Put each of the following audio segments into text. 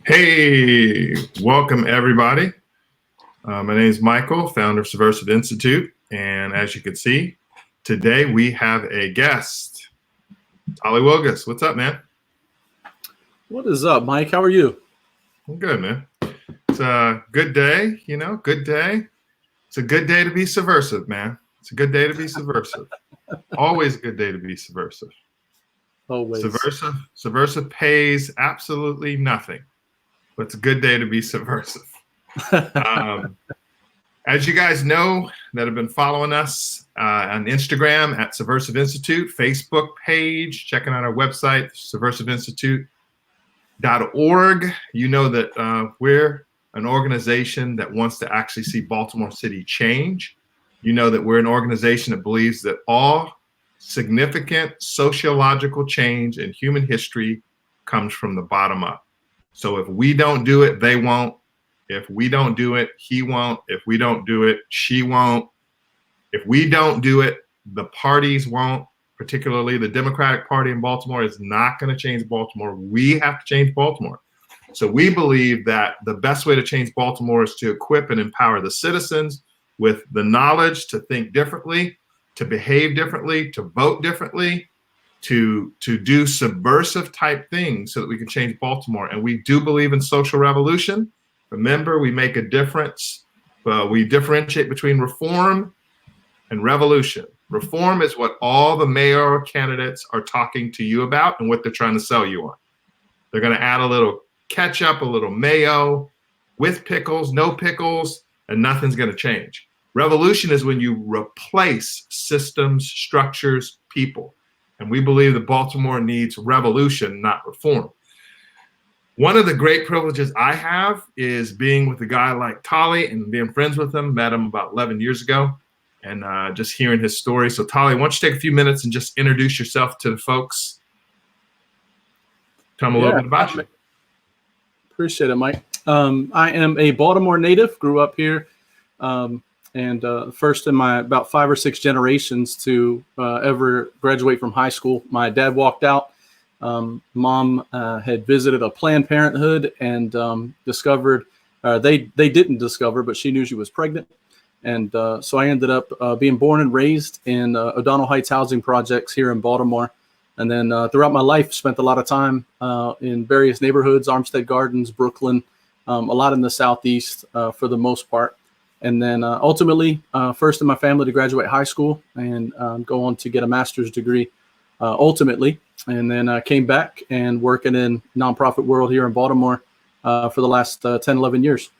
Hey, welcome everybody. My name is Michael, founder of Subversive Institute. And as you can see, today we have a guest, Tally Wilgis. What's up, man? What is up, Mike? How are you? I'm good, man. It's a good day, good day. It's a good day to be subversive, man. It's a good day to be subversive. Always a good day to be subversive. Always. Subversive pays absolutely nothing, but it's a good day to be subversive. As you guys know that have been following us on Instagram at Subversive Institute, Facebook page, checking out our website, subversiveinstitute.org, you know that we're an organization that wants to actually see Baltimore City change. You know that we're an organization that believes that all significant sociological change in human history comes from the bottom up. So if we don't do it, they won't. If we don't do it, he won't. If we don't do it, she won't. If we don't do it, the parties won't. Particularly the Democratic Party in Baltimore is not going to change Baltimore. We have to change Baltimore. So we believe that the best way to change Baltimore is to equip and empower the citizens with the knowledge to think differently, to behave differently, to vote differently, to do subversive type things so that we can change Baltimore. And we do believe in social revolution. Remember, we make a difference. We differentiate between reform and revolution. Reform is what all the mayoral candidates are talking to you about and what they're trying to sell you on. They're going to add a little ketchup, a little mayo, with pickles, no pickles, and nothing's going to change. Revolution is when you replace systems, structures, people. And we believe that Baltimore needs revolution, not reform. One of the great privileges I have is being with a guy like Tally and being friends with him. Met him about 11 years ago and just hearing his story. So Tally, why don't you take a few minutes and just introduce yourself to the folks? Tell them a little bit about you. Appreciate it, Mike. I am a Baltimore native, grew up here, and first in my about 5 or 6 generations to ever graduate from high school. My dad walked out. Mom had visited a Planned Parenthood and discovered, they didn't discover, but she knew she was pregnant. And so I ended up being born and raised in O'Donnell Heights housing projects here in Baltimore. And then throughout my life, spent a lot of time in various neighborhoods, Armstead Gardens, Brooklyn, a lot in the Southeast for the most part. And then ultimately, first in my family to graduate high school and go on to get a master's degree ultimately. And then came back and working in nonprofit world here in Baltimore for the last 10, 11 years.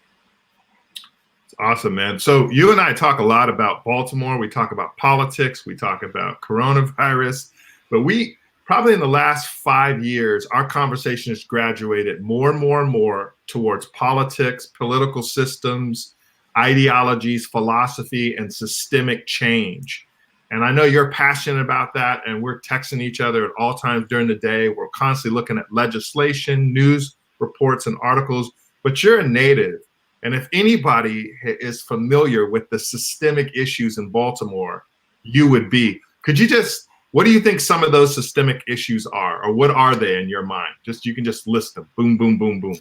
Awesome, man. So you and I talk a lot about Baltimore. We talk about politics. We talk about coronavirus. But we probably in the last 5 years, our conversation has graduated more and more and more towards politics, political systems, ideologies, philosophy, and systemic change. And I know you're passionate about that, and we're texting each other at all times during the day. We're constantly looking at legislation, news reports, and articles, but you're a native. And if anybody is familiar with the systemic issues in Baltimore, you would be. What do you think some of those systemic issues are, or what are they in your mind? You can just list them. Boom, boom, boom, boom.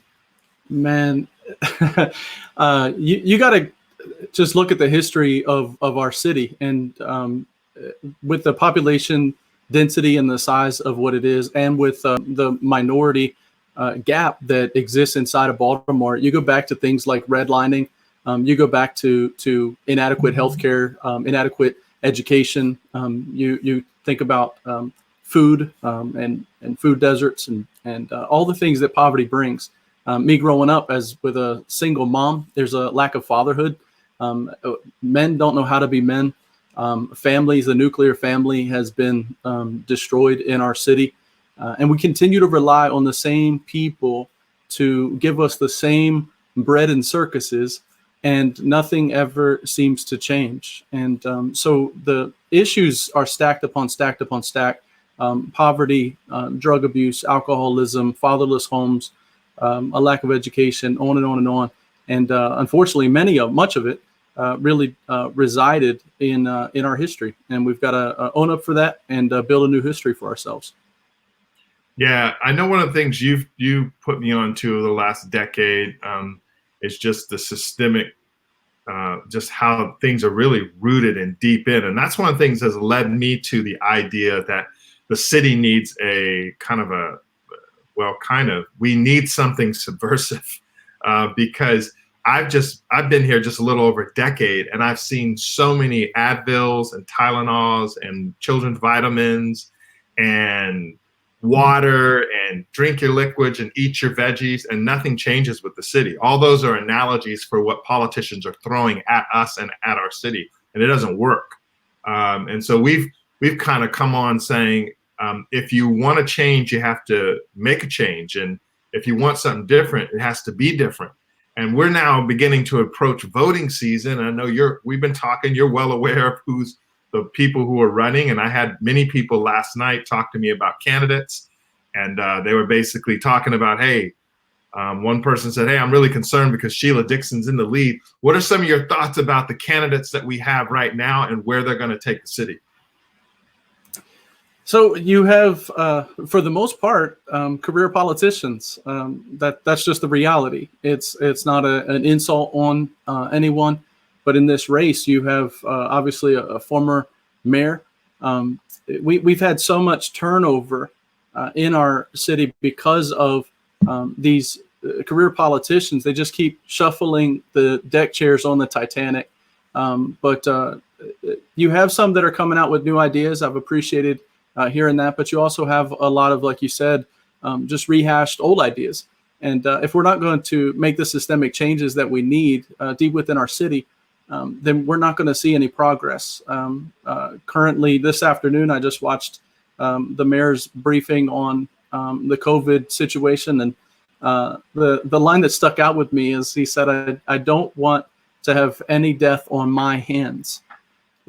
Man, you got to just look at the history of our city, and with the population density and the size of what it is, and with the minority gap that exists inside of Baltimore, you go back to things like redlining, you go back to inadequate healthcare, inadequate education. You think about food and food deserts and all the things that poverty brings. Me growing up as with a single mom, there's a lack of fatherhood. Men don't know how to be men. Families, the nuclear family has been destroyed in our city. And we continue to rely on the same people to give us the same bread and circuses, and nothing ever seems to change. And so the issues are stacked upon stacked upon stacked. Poverty, drug abuse, alcoholism, fatherless homes, a lack of education, on and on and on. And unfortunately, much of it really resided in our history. And we've got to own up for that and build a new history for ourselves. Yeah, I know one of the things you put me on to the last decade is just the systemic, just how things are really rooted and deep in, and that's one of the things that's led me to the idea that the city needs a kind of a, well, kind of, we need something subversive, because I've been here just a little over a decade, and I've seen so many Advils and Tylenols and children's vitamins and water and drink your liquids and eat your veggies, and nothing changes with the city. All those are analogies for what politicians are throwing at us and at our city, and it doesn't work. And so we've kind of come on saying, if you want to change, you have to make a change, and if you want something different, it has to be different. And we're now beginning to approach voting season. I know we've been talking, you're well aware of who's the people who are running. And I had many people last night talk to me about candidates. And they were basically talking about, hey, one person said, hey, I'm really concerned because Sheila Dixon's in the lead. What are some of your thoughts about the candidates that we have right now and where they're going to take the city? So you have, for the most part, career politicians. That's just the reality. It's not an insult on anyone, but in this race, you have obviously a former mayor. We've had so much turnover in our city because of these career politicians. They just keep shuffling the deck chairs on the Titanic. But you have some that are coming out with new ideas. I've appreciated hearing that, but you also have a lot of, like you said, just rehashed old ideas. And if we're not going to make the systemic changes that we need deep within our city, then we're not going to see any progress. Currently, this afternoon, I just watched the mayor's briefing on the COVID situation, and the line that stuck out with me is he said, I don't want to have any death on my hands.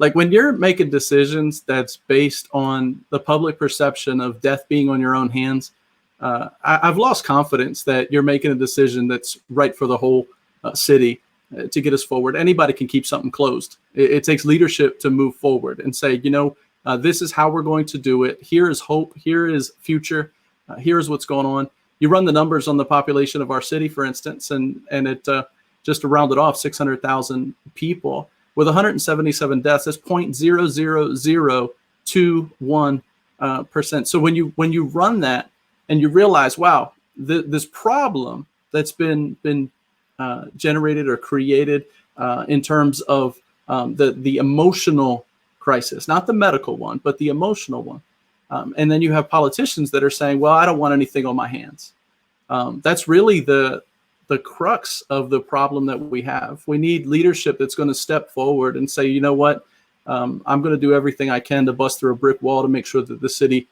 Like, when you're making decisions that's based on the public perception of death being on your own hands, I've lost confidence that you're making a decision that's right for the whole city to get us forward. Anybody can keep something closed. It takes leadership to move forward and say, this is how we're going to do it. Here is hope. Here is future. Here's what's going on. You run the numbers on the population of our city, for instance, and it just to round it off, 600,000 people. With 177 deaths, that's 0.00021%. So when you run that and you realize, wow, this problem that's been generated or created in terms of the emotional crisis, not the medical one, but the emotional one. And then you have politicians that are saying, well, I don't want anything on my hands. That's really the crux of the problem that we have. We need leadership that's going to step forward and say, you know what, I'm going to do everything I can to bust through a brick wall to make sure that the city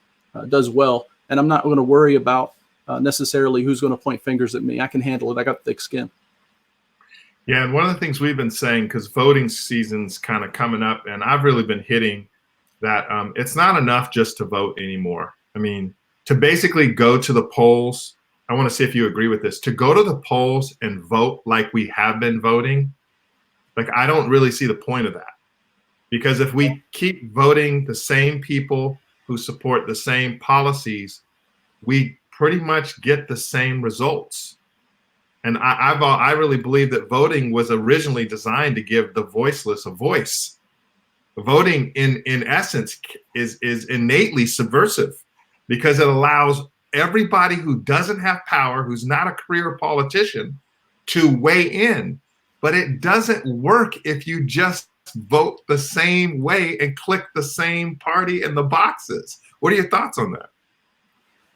does well. And I'm not going to worry about necessarily who's going to point fingers at me. I can handle it. I got thick skin. Yeah, and one of the things we've been saying, because voting season's kind of coming up, and I've really been hitting that it's not enough just to vote anymore. I mean, to basically go to the polls, I want to see if you agree with this, to go to the polls and vote like we have been voting, like, I don't really see the point of that. Because if we keep voting the same people who support the same policies, we pretty much get the same results. And I really believe that voting was originally designed to give the voiceless a voice. Voting in essence is innately subversive, because it allows everybody who doesn't have power, who's not a career politician, to weigh in. But it doesn't work if you just vote the same way and click the same party in the boxes. What are your thoughts on that?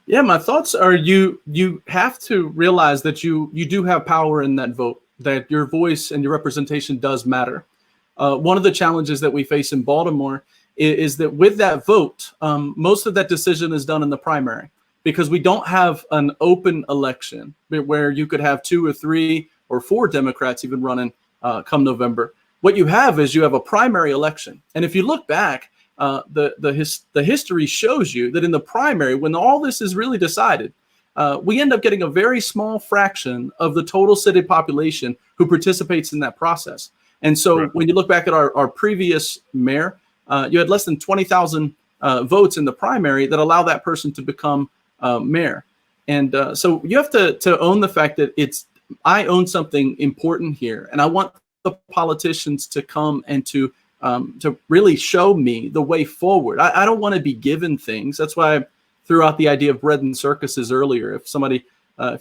Yeah, my thoughts are you have to realize that you do have power in that vote, that your voice and your representation does matter. One of the challenges that we face in Baltimore is that with that vote, most of that decision is done in the primary, because we don't have an open election where you could have 2 or 3 or 4 Democrats even running come November. What you have is you have a primary election. And if you look back, the history shows you that in the primary, when all this is really decided, we end up getting a very small fraction of the total city population who participates in that process. And so when you look back at our previous mayor, you had less than 20,000 votes in the primary that allow that person to become mayor. And so you have to own the fact that I own something important here, and I want the politicians to come and to really show me the way forward. I don't want to be given things. That's why I threw out the idea of bread and circuses earlier. If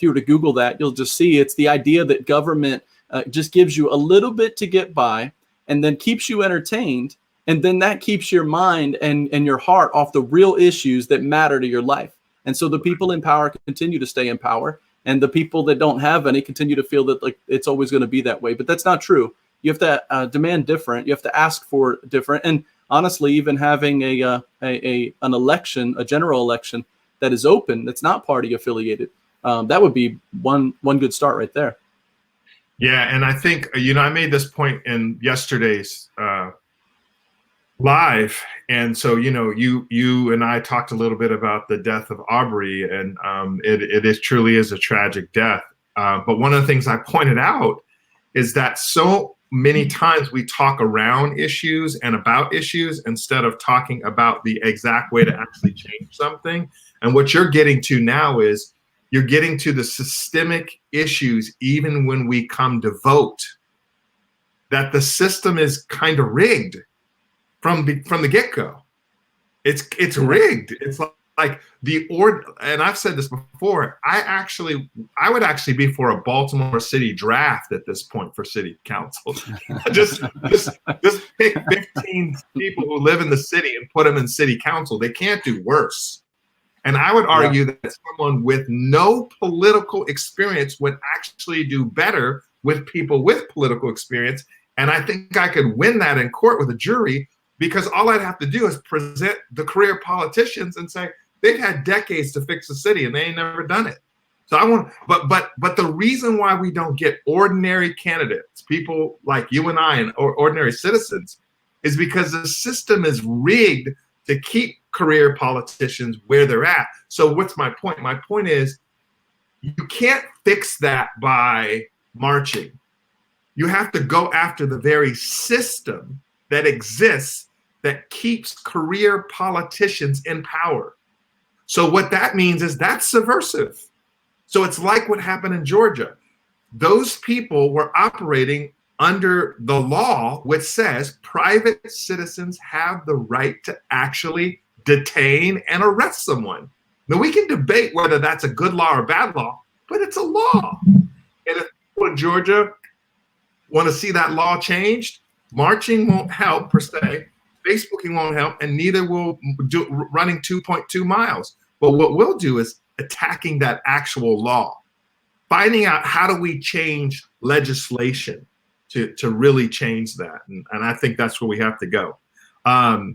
you were to Google that, you'll just see it's the idea that government just gives you a little bit to get by and then keeps you entertained. And then that keeps your mind and your heart off the real issues that matter to your life. And so the people in power continue to stay in power, and the people that don't have any continue to feel that like it's always going to be that way. But that's not true. You have to demand different. You have to ask for different. And honestly, even having an election, a general election that is open, that's not party affiliated, that would be one good start right there. Yeah, and I think I made this point in yesterday's live, and so you and I talked a little bit about the death of Aubrey, and it truly is a tragic death. But one of the things I pointed out is that so many times we talk around issues and about issues instead of talking about the exact way to actually change something. And what you're getting to now is you're getting to the systemic issues, even when we come to vote, that the system is kind of rigged from the get-go. It's rigged. It's like and I've said this before, I would actually be for a Baltimore City draft at this point for city council. just pick 15 people who live in the city and put them in city council. They can't do worse. And I would argue that someone with no political experience would actually do better with people with political experience. And I think I could win that in court with a jury, because all I'd have to do is present the career politicians and say, they've had decades to fix the city and they ain't never done it. So but the reason why we don't get ordinary candidates, people like you and I and ordinary citizens, is because the system is rigged to keep career politicians where they're at. So what's my point? My point is, you can't fix that by marching. You have to go after the very system that exists that keeps career politicians in power. So what that means is that's subversive. So it's like what happened in Georgia. Those people were operating under the law, which says private citizens have the right to actually detain and arrest someone. Now, we can debate whether that's a good law or bad law, but it's a law. And if people in Georgia want to see that law changed, marching won't help per se, Facebooking won't help, and neither will running 2.2 miles. But what we'll do is attacking that actual law, finding out how do we change legislation to really change that. And I think that's where we have to go. I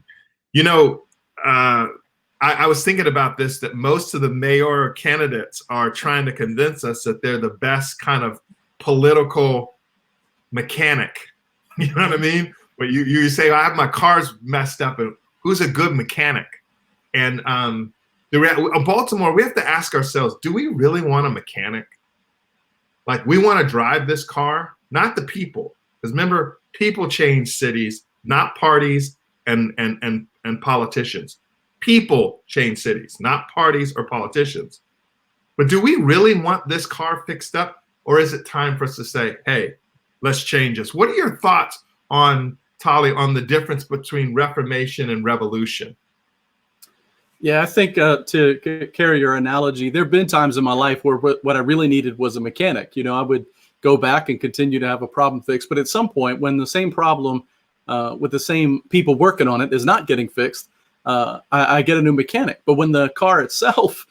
was thinking about this, that most of the mayor candidates are trying to convince us that they're the best kind of political mechanic. You know what I mean? But you say, I have my cars messed up, and who's a good mechanic? And Baltimore, we have to ask ourselves, do we really want a mechanic? Like, we want to drive this car, not the people. Because remember, people change cities, not parties and politicians. People change cities, not parties or politicians. But do we really want this car fixed up? Or is it time for us to say, hey, let's change this? What are your thoughts on, Tally, on the difference between Reformation and Revolution? Yeah, I think to carry your analogy, there have been times in my life where what I really needed was a mechanic. I would go back and continue to have a problem fixed. But at some point, when the same problem with the same people working on it is not getting fixed, I get a new mechanic. But when the car itself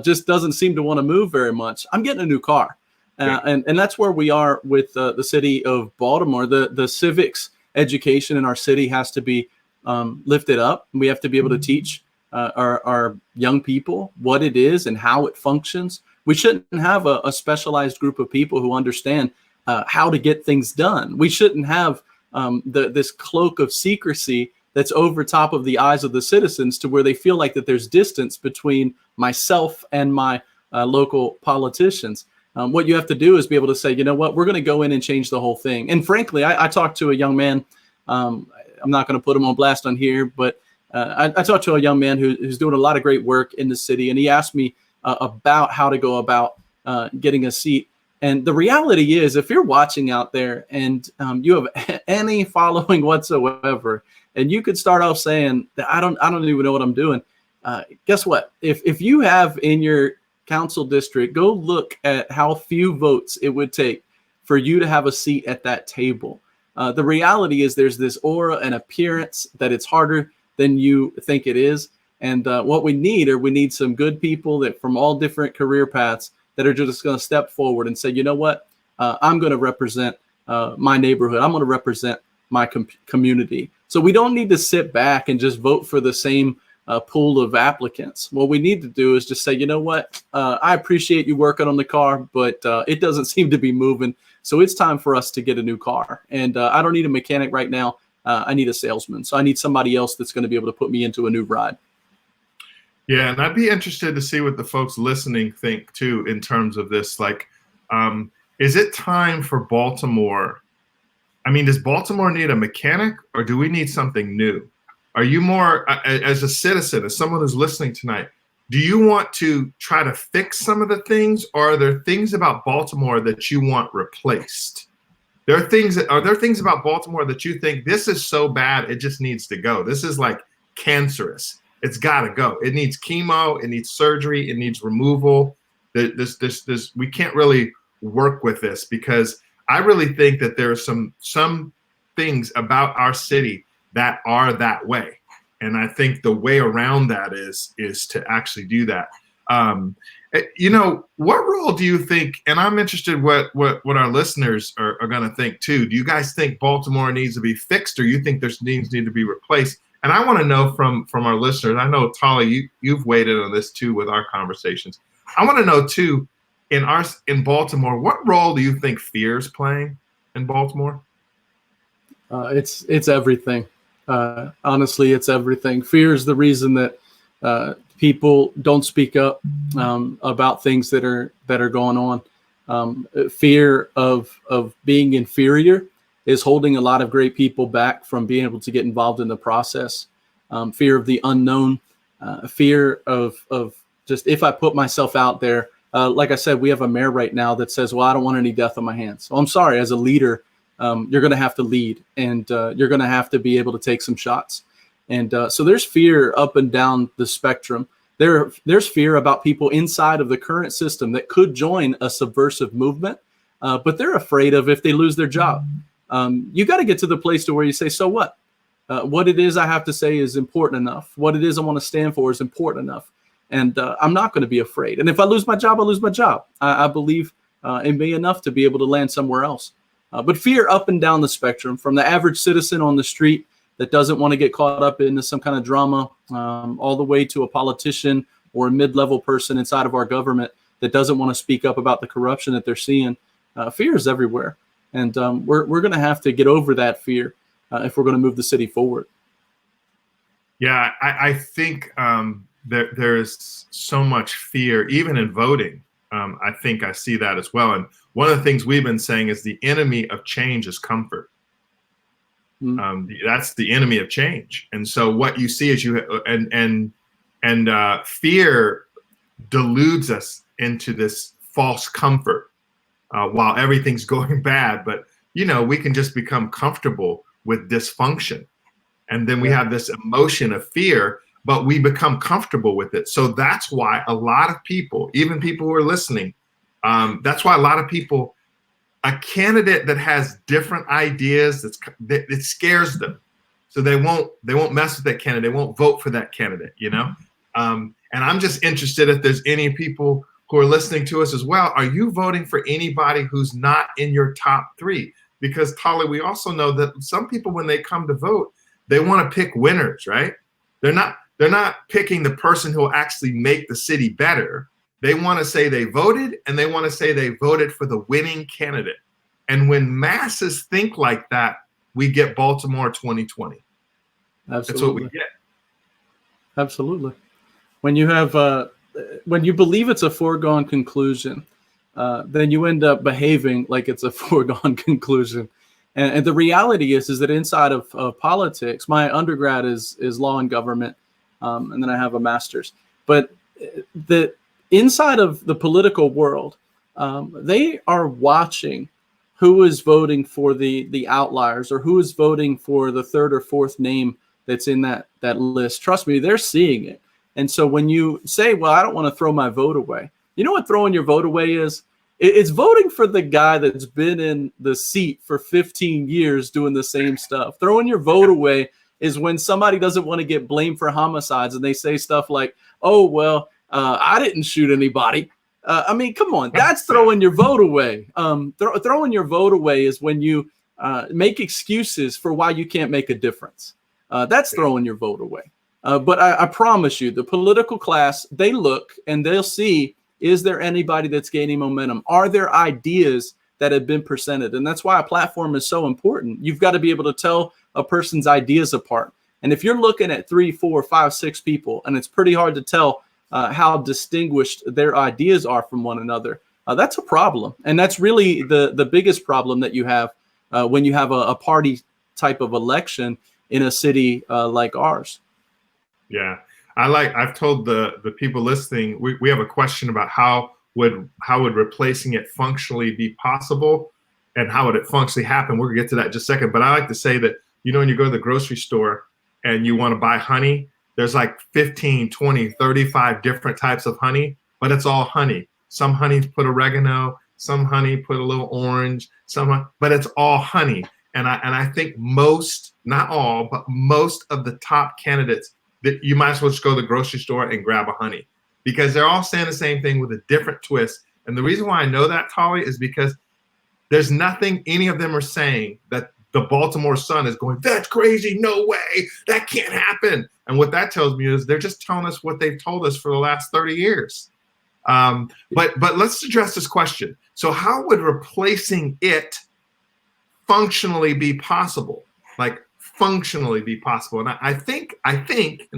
just doesn't seem to want to move very much, I'm getting a new car. And that's where we are with the city of Baltimore. The civics education in our city has to be lifted up. We have to be able to teach our young people what it is and how it functions. We shouldn't have a specialized group of people who understand how to get things done. We shouldn't have this cloak of secrecy that's over top of the eyes of the citizens, to where they feel like that there's distance between myself and my local politicians. What you have to do is be able to say, you know what, we're going to go in and change the whole thing. And frankly, I talked to a young man. I'm not going to put him on blast on here, but I talked to a young man who's doing a lot of great work in the city. And he asked me, about how to go about getting a seat. And the reality is, if you're watching out there and you have any following whatsoever, and you could start off saying that I don't even know what I'm doing. Guess what? If you have in your council district, go look at how few votes it would take for you to have a seat at that table. The reality is there's this aura and appearance that it's harder than you think it is. And what we need some good people that from all different career paths that are just going to step forward and say, you know what, I'm going to represent my neighborhood. I'm going to represent my community. So we don't need to sit back and just vote for the same pool of applicants. What we need to do is just say, you know what, I appreciate you working on the car, but it doesn't seem to be moving. So it's time for us to get a new car. And I don't need a mechanic right now. I need a salesman. So I need somebody else that's going to be able to put me into a new ride. Yeah, and I'd be interested to see what the folks listening think too in terms of this. Like, is it time for Baltimore? I mean, does Baltimore need a mechanic, or do we need something new? Are you more, as a citizen, as someone who's listening tonight, do you want to try to fix some of the things, or are there things about Baltimore that you want replaced? Are there things about Baltimore that you think this is so bad it just needs to go? This is like cancerous. It's got to go. It needs chemo. It needs surgery. It needs removal. We can't really work with this, because I really think that there are some things about our city that are that way, and I think the way around that is to actually do that. You know, what role do you think? And I'm interested what our listeners are going to think too. Do you guys think Baltimore needs to be fixed, or you think there's needs to be replaced? And I want to know from our listeners. I know, Tally, you've weighed in on this too with our conversations. I want to know too, in Baltimore, what role do you think fear is playing in Baltimore? It's everything. Honestly, it's everything. Fear is the reason that people don't speak up about things that are going on. Fear of being inferior is holding a lot of great people back from being able to get involved in the process. Fear of the unknown, fear of just, if I put myself out there, like I said, we have a mayor right now that says, well, I don't want any death on my hands. So I'm sorry, as a leader, you're going to have to lead, and you're going to have to be able to take some shots. And so there's fear up and down the spectrum. There's fear about people inside of the current system that could join a subversive movement, but they're afraid of if they lose their job. You got to get to the place to where you say, so what? What it is I have to say is important enough. What it is I want to stand for is important enough. And I'm not going to be afraid. And if I lose my job, I lose my job. I believe in me enough to be able to land somewhere else. But fear up and down the spectrum, from the average citizen on the street that doesn't want to get caught up into some kind of drama, all the way to a politician or a mid-level person inside of our government that doesn't want to speak up about the corruption that they're seeing. Fear is everywhere. And we're going to have to get over that fear if we're going to move the city forward. Yeah, I think there is so much fear, even in voting. I think I see that as well. And one of the things we've been saying is the enemy of change is comfort. That's the enemy of change. And so what you see is fear deludes us into this false comfort while everything's going bad. But, you know, we can just become comfortable with dysfunction. And then we have this emotion of fear, but we become comfortable with it. So that's why a lot of people, even people who are listening, that's why a lot of people, a candidate that has different ideas, it scares them. So they won't mess with that candidate. They won't vote for that candidate, you know? And I'm just interested if there's any people who are listening to us as well. Are you voting for anybody who's not in your top three? Because, Tally, we also know that some people, when they come to vote, they want to pick winners, right? They're not picking the person who will actually make the city better. They want to say they voted, and they want to say they voted for the winning candidate. And when masses think like that, we get Baltimore 2020. Absolutely. That's what we get. Absolutely. When you have, when you believe it's a foregone conclusion, then you end up behaving like it's a foregone conclusion. And the reality is that inside of politics, my undergrad is law and government, and then I have a master's. But inside of the political world, they are watching who is voting for the outliers, or who is voting for the third or fourth name that's in that list. Trust me, they're seeing it. And so when you say, well, I don't want to throw my vote away, you know what throwing your vote away is? It's voting for the guy that's been in the seat for 15 years doing the same stuff. Throwing your vote away is when somebody doesn't want to get blamed for homicides and they say stuff like, oh, well, I didn't shoot anybody. I mean, come on, that's throwing your vote away. Throwing your vote away is when you make excuses for why you can't make a difference. That's throwing your vote away. But I promise you, the political class, they look and they'll see, is there anybody that's gaining momentum? Are there ideas that have been presented? And that's why a platform is so important. You've got to be able to tell a person's ideas apart. And if you're looking at 3, 4, 5, 6 people, and it's pretty hard to tell how distinguished their ideas are from one another, that's a problem. And that's really the biggest problem that you have when you have a party type of election in a city like ours. Yeah. I've told the people listening, we have a question about how would replacing it functionally be possible, and how would it functionally happen. We're gonna get to that in just a second. But I like to say that, you know, when you go to the grocery store and you want to buy honey, there's like 15, 20, 35 different types of honey, but it's all honey. Some honey put oregano, some honey put a little orange, but it's all honey. And I think most, not all, but most of the top candidates, that you might as well just go to the grocery store and grab a honey, because they're all saying the same thing with a different twist. And the reason why I know that, Tally, is because there's nothing any of them are saying that the Baltimore Sun is going, that's crazy, no way, that can't happen. And what that tells me is they're just telling us what they've told us for the last 30 years. But let's address this question. So how would replacing it functionally be possible? Like, functionally be possible. And I think, and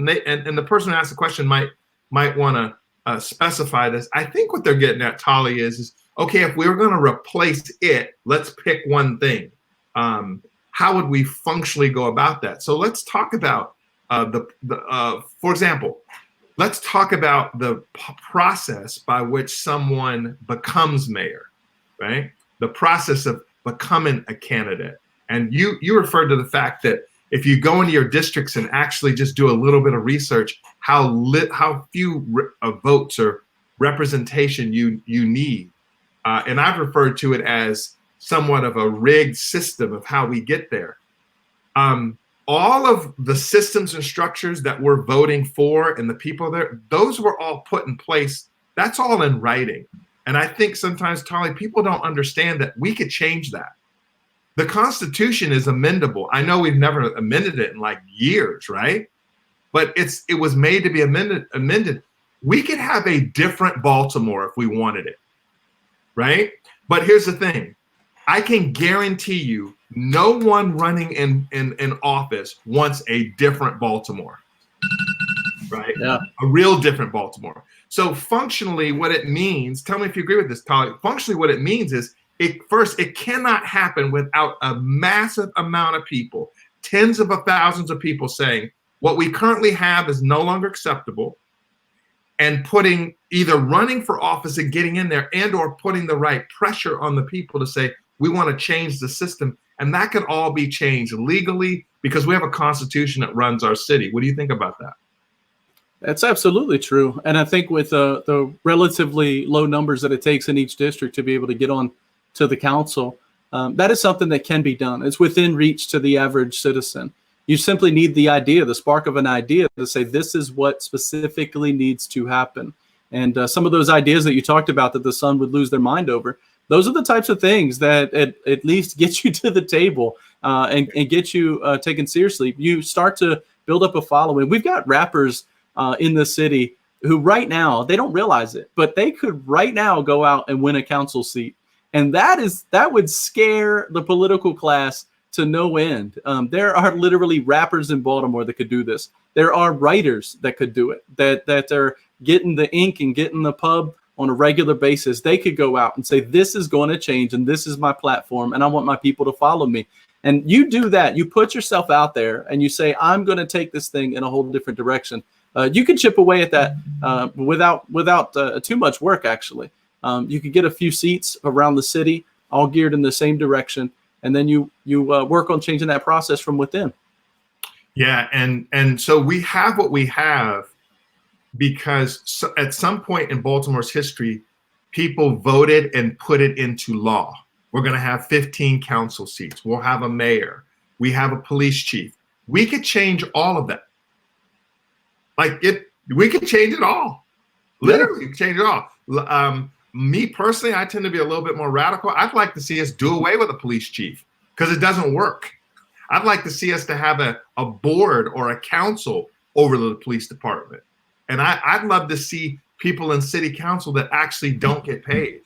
the person who asked the question might want to specify this. I think what they're getting at, Tally, is okay, if we were going to replace it, let's pick one thing. How would we functionally go about that? So let's talk about for example, let's talk about the process by which someone becomes mayor, right? The process of becoming a candidate. And you referred to the fact that if you go into your districts and actually just do a little bit of research, how few votes or representation you need. And I've referred to it as somewhat of a rigged system of how we get there. All of the systems and structures that we're voting for and the people there, those were all put in place. That's all in writing. And I think sometimes, Tally, people don't understand that we could change that. The Constitution is amendable. I know we've never amended it in like years, right? But it was made to be amended. We could have a different Baltimore if we wanted it, right? But here's the thing. I can guarantee you no one running in office wants a different Baltimore, right? Yeah. A real different Baltimore. So functionally what it means, tell me if you agree with this, Tally, functionally what it means is, it cannot happen without a massive amount of people, tens of thousands of people saying what we currently have is no longer acceptable, and putting either running for office and getting in there, and or putting the right pressure on the people to say, we want to change the system. And that can all be changed legally because we have a constitution that runs our city. What do you think about that? That's absolutely true. And I think with the relatively low numbers that it takes in each district to be able to get on to the council, that is something that can be done. It's within reach to the average citizen. You simply need the idea, the spark of an idea to say, this is what specifically needs to happen. And some of those ideas that you talked about that the Sun would lose their mind over, those are the types of things that at least get you to the table and get you taken seriously. You start to build up a following. We've got rappers in the city who right now, they don't realize it, but they could right now go out and win a council seat. And that would scare the political class to no end. There are literally rappers in Baltimore that could do this. There are writers that could do it, that are getting the ink and getting the pub on a regular basis. They could go out and say, this is going to change and this is my platform and I want my people to follow me. And you do that, you put yourself out there and you say, I'm going to take this thing in a whole different direction. You can chip away at that without too much work, actually. You could get a few seats around the city, all geared in the same direction, and then you work on changing that process from within. Yeah, and so we have what we have because at some point in Baltimore's history, people voted and put it into law. We're going to have 15 council seats. We'll have a mayor. We have a police chief. We could change all of that. We could change it all. Literally change it all. Me personally, I tend to be a little bit more radical. I'd like to see us do away with a police chief because it doesn't work. I'd like to see us to have a board or a council over the police department. And I'd love to see people in city council that actually don't get paid,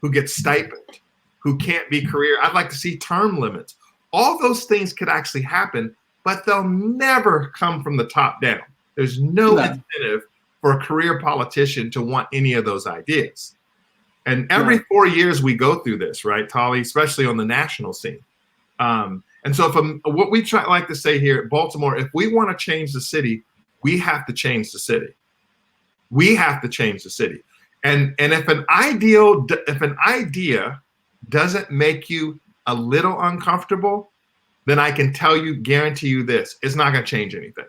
who get stipend, who can't be career. I'd like to see term limits. All those things could actually happen, but they'll never come from the top down. There's no incentive for a career politician to want any of those ideas. And every 4 years we go through this, right, Tally, especially on the national scene. And so what we like to say here at Baltimore, if we want to change the city, we have to change the city. We have to change the city. And if an idea doesn't make you a little uncomfortable, then I can guarantee you this, it's not going to change anything.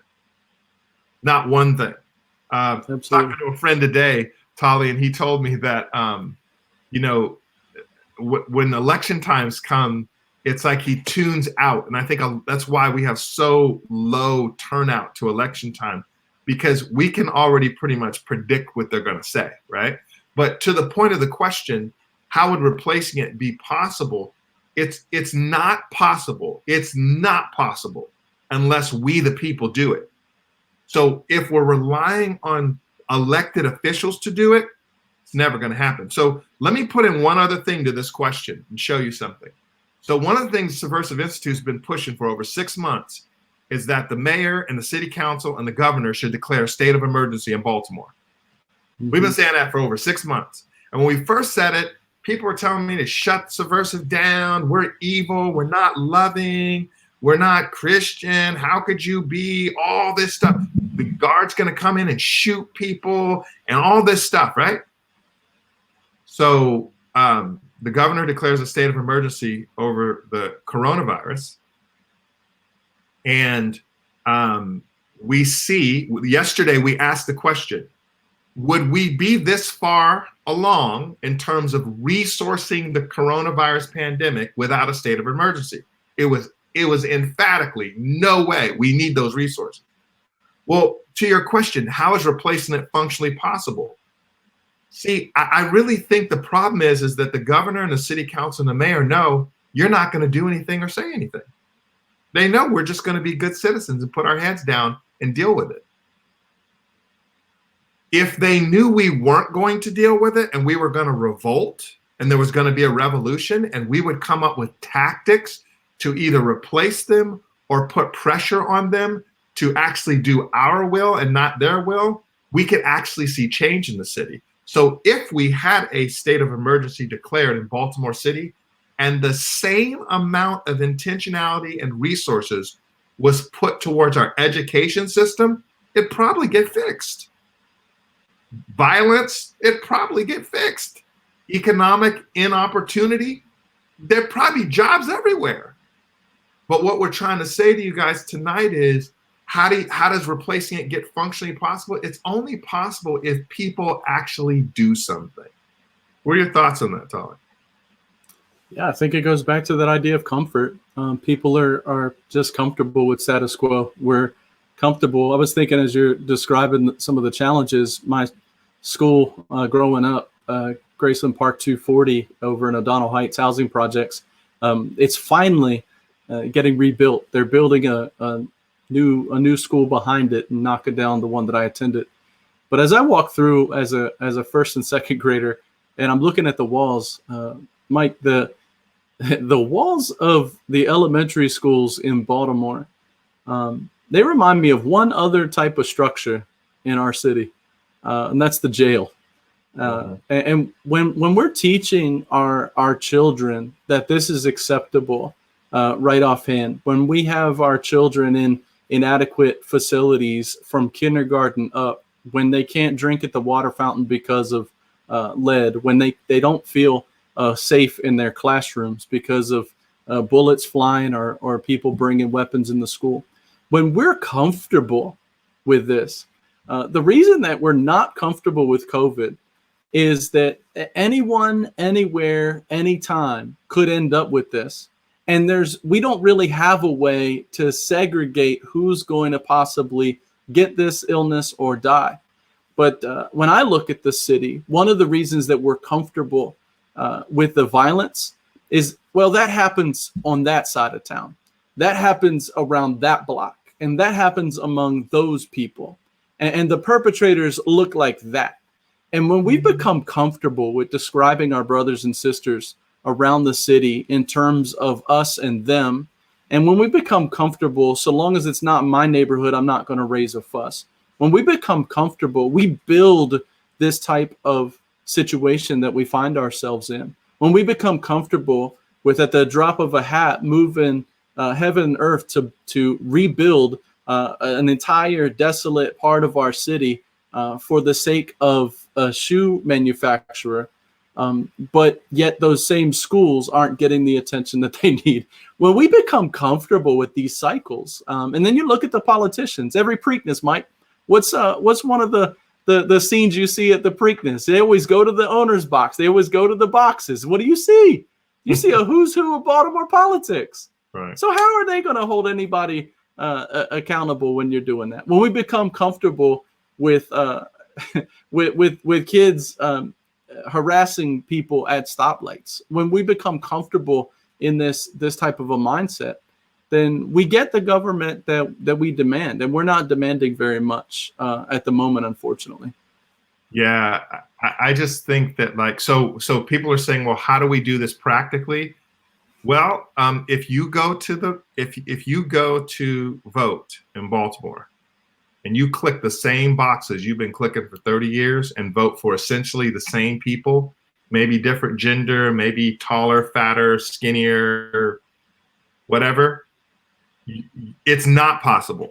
Not one thing. Talking to a friend today, Tally, and he told me that, when election times come, it's like he tunes out. And I think that's why we have so low turnout to election time, because we can already pretty much predict what they're going to say, right? But to the point of the question, how would replacing it be possible? It's not possible. It's not possible unless we, the people, do it. So if we're relying on elected officials to do it, it's never going to happen. So let me put in one other thing to this question and show you something. So one of the things Subversive Institute has been pushing for over 6 months is that the mayor and the city council and the governor should declare a state of emergency in Baltimore. Mm-hmm. We've been saying that for over 6 months. And when we first said it, people were telling me to shut Subversive down. We're evil. We're not loving. We're not Christian. How could you be? All this stuff. The guard's going to come in and shoot people and all this stuff, right? So the governor declares a state of emergency over the coronavirus. And we see, yesterday we asked the question, would we be this far along in terms of resourcing the coronavirus pandemic without a state of emergency? It was emphatically no way. We need those resources. Well, to your question, how is replacing it functionally possible? See, I really think the problem is that the governor and the city council and the mayor know you're not going to do anything or say anything. They know we're just going to be good citizens and put our heads down and deal with it. If they knew we weren't going to deal with it and we were going to revolt and there was going to be a revolution and we would come up with tactics to either replace them or put pressure on them to actually do our will and not their will, we could actually see change in the city. So if we had a state of emergency declared in Baltimore City and the same amount of intentionality and resources was put towards our education system, it'd probably get fixed. Violence, it'd probably get fixed. Economic inopportunity, there'd probably be jobs everywhere. But what we're trying to say to you guys tonight is, how does replacing it get functionally possible? It's only possible if people actually do something. What are your thoughts on that, Tally? Yeah, I think it goes back to that idea of comfort. People are just comfortable with status quo. We're comfortable. I was thinking as you're describing some of the challenges, my school growing up, Graceland Park 240 over in O'Donnell Heights housing projects, it's finally getting rebuilt. They're building a new school behind it and knocking down the one that I attended. But as I walk through as a first and second grader, and I'm looking at the walls, Mike, the walls of the elementary schools in Baltimore, they remind me of one other type of structure in our city, and that's the jail. And when we're teaching our children that this is acceptable right offhand, when we have our children in inadequate facilities from kindergarten up, when they can't drink at the water fountain because of lead, when they don't feel safe in their classrooms because of bullets flying or people bringing weapons in the school. When we're comfortable with this, the reason that we're not comfortable with COVID is that anyone, anywhere, anytime could end up with this. And we don't really have a way to segregate who's going to possibly get this illness or die. But when I look at the city, one of the reasons that we're comfortable with the violence is, well, that happens on that side of town. That happens around that block. And that happens among those people. And the perpetrators look like that. And when we become comfortable with describing our brothers and sisters around the city in terms of us and them, and when we become comfortable, so long as it's not my neighborhood, I'm not going to raise a fuss. When we become comfortable, we build this type of situation that we find ourselves in. When we become comfortable with, at the drop of a hat, moving heaven and earth to rebuild an entire desolate part of our city for the sake of a shoe manufacturer, but yet those same schools aren't getting the attention that they need. When we become comfortable with these cycles, and then you look at the politicians, every Preakness, Mike, what's one of the scenes you see at the Preakness? They always go to the owner's box. They always go to the boxes. What do you see? You see a who's who of Baltimore politics. Right. So how are they going to hold anybody accountable when you're doing that? When we become comfortable with with kids harassing people at stoplights, when we become comfortable in this type of a mindset, then we get the government that we demand, and we're not demanding very much at the moment, unfortunately. Yeah, I just think that, like, so people are saying, well, how do we do this practically? Well, if you go to vote in Baltimore and you click the same boxes you've been clicking for 30 years and vote for essentially the same people, maybe different gender, maybe taller, fatter, skinnier, whatever, it's not possible.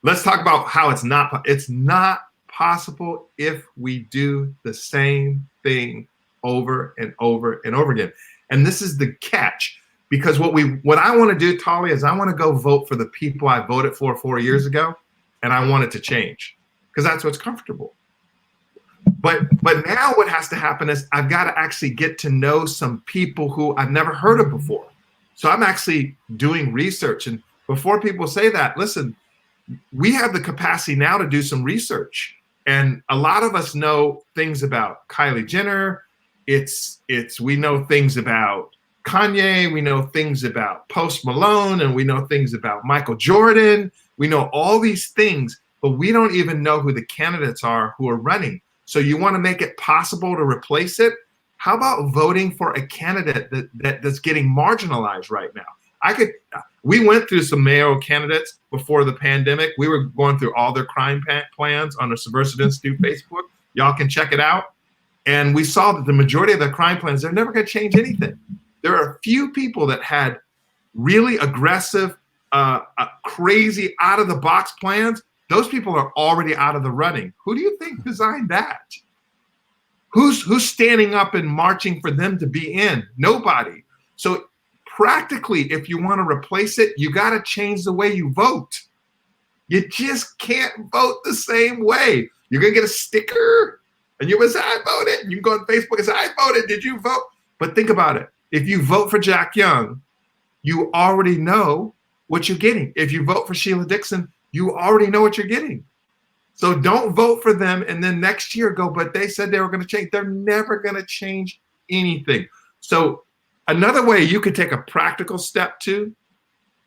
Let's talk about how it's not possible if we do the same thing over and over and over again. And this is the catch, because what I want to do, Tally, is I want to go vote for the people I voted for 4 years ago, and I want it to change because that's what's comfortable. But now what has to happen is I've got to actually get to know some people who I've never heard of before. So I'm actually doing research. And before people say that, listen, we have the capacity now to do some research. And a lot of us know things about Kylie Jenner. We know things about Kanye. We know things about Post Malone, and we know things about Michael Jordan. We know all these things, but we don't even know who the candidates are who are running. So you want to make it possible to replace it? How about voting for a candidate that's getting marginalized right now? We went through some mayoral candidates before the pandemic. We were going through all their crime plans on the Subversive Institute Facebook. Y'all can check it out. And we saw that the majority of the crime plans, they're never going to change anything. There are a few people that had really aggressive, crazy, out-of-the-box plans. Those people are already out of the running. Who do you think designed that? Who's standing up and marching for them to be in? Nobody. So practically, if you want to replace it, you got to change the way you vote. You just can't vote the same way. You're going to get a sticker, and you say, I voted. And you can go on Facebook and say, I voted. Did you vote? But think about it. If you vote for Jack Young, you already know what you're getting. If you vote for Sheila Dixon, you already know what you're getting. So don't vote for them and then next year go, but they said they were going to change. They're never going to change anything. So another way you could take a practical step too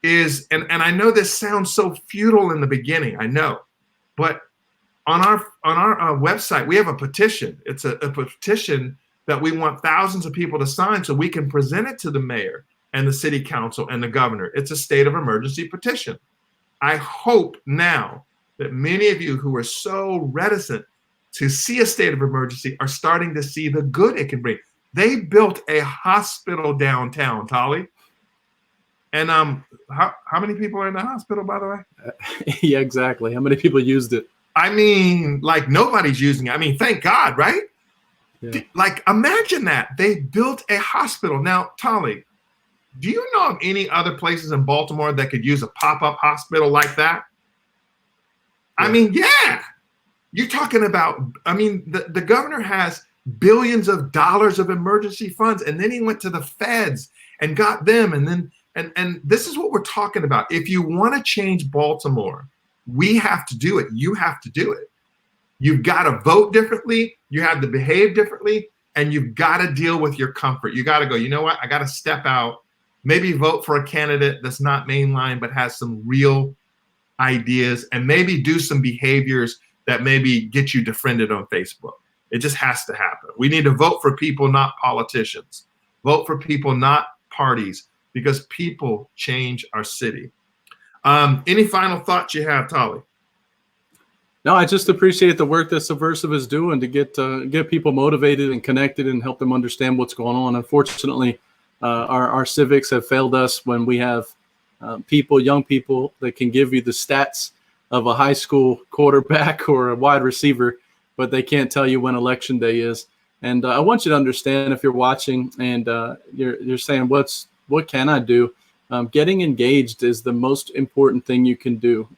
is, and I know this sounds so futile in the beginning, I know, but on our website, we have a petition. It's a petition that we want thousands of people to sign so we can present it to the mayor and the city council and the governor. It's a state of emergency petition. I hope now that many of you who are so reticent to see a state of emergency are starting to see the good it can bring. They built a hospital downtown, Tally. And how many people are in the hospital, by the way? Yeah, exactly. How many people used it? I mean, like nobody's using it. I mean, thank God, right? Yeah. Like, imagine that. They built a hospital. Now, Tolly, do you know of any other places in Baltimore that could use a pop-up hospital like that? Yeah. I mean, yeah. You're talking about, I mean, the governor has billions of dollars of emergency funds, and then he went to the feds and got them. And then, and this is what we're talking about. If you want to change Baltimore, we have to do it. You have to do it. You've got to vote differently. You have to behave differently, and you've got to deal with your comfort. You got to go, you know what? I got to step out, maybe vote for a candidate that's not mainline, but has some real ideas, and maybe do some behaviors that maybe get you defriended on Facebook. It just has to happen. We need to vote for people, not politicians. Vote for people, not parties, because people change our city. Any final thoughts you have, Tolly? No, I just appreciate the work that Subversive is doing to get people motivated and connected and help them understand what's going on. Unfortunately, our civics have failed us when we have young people that can give you the stats of a high school quarterback or a wide receiver, but they can't tell you when election day is. And I want you to understand, if you're watching and you're saying, what can I do? Getting engaged is the most important thing you can do.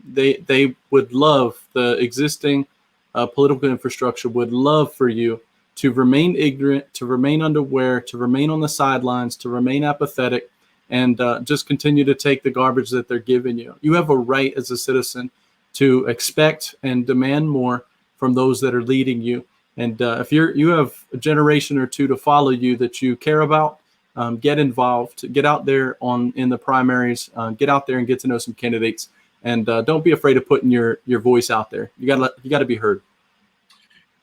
They would love, the existing political infrastructure would love for you to remain ignorant, to remain unaware, to remain on the sidelines, to remain apathetic, and just continue to take the garbage that they're giving you. You have a right as a citizen to expect and demand more from those that are leading you. And if you have a generation or two to follow you that you care about, get involved, get out there in the primaries, get out there and get to know some candidates, and don't be afraid of putting your voice out there. You got to be heard.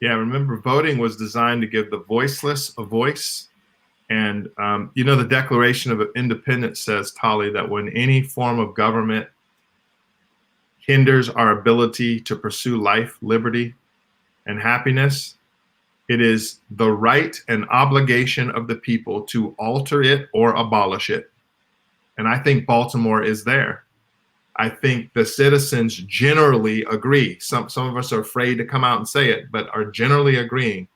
Yeah, remember, voting was designed to give the voiceless a voice. And, you know, the Declaration of Independence says, Tolly, that when any form of government hinders our ability to pursue life, liberty, and happiness, it is the right and obligation of the people to alter it or abolish it. And I think Baltimore is there. I think the citizens generally agree. Some of us are afraid to come out and say it, but are generally agreeing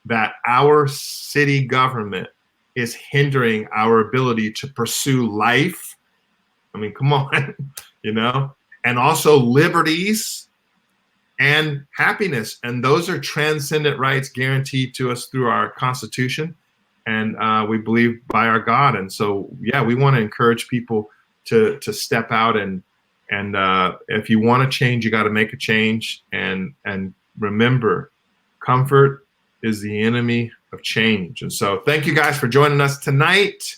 that our city government is hindering our ability to pursue life. I mean, come on, you know, and also liberties and happiness. And those are transcendent rights guaranteed to us through our Constitution. And we believe by our God. And so, yeah, we want to encourage people to step out and if you want to change, you got to make a change. And remember, comfort is the enemy of change. And so thank you guys for joining us tonight.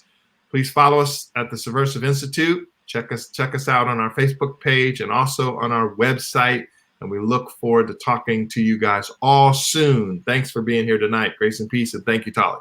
Please follow us at the Subversive Institute. Check us out on our Facebook page and also on our website. And we look forward to talking to you guys all soon. Thanks for being here tonight. Grace and peace. And thank you, Tolly.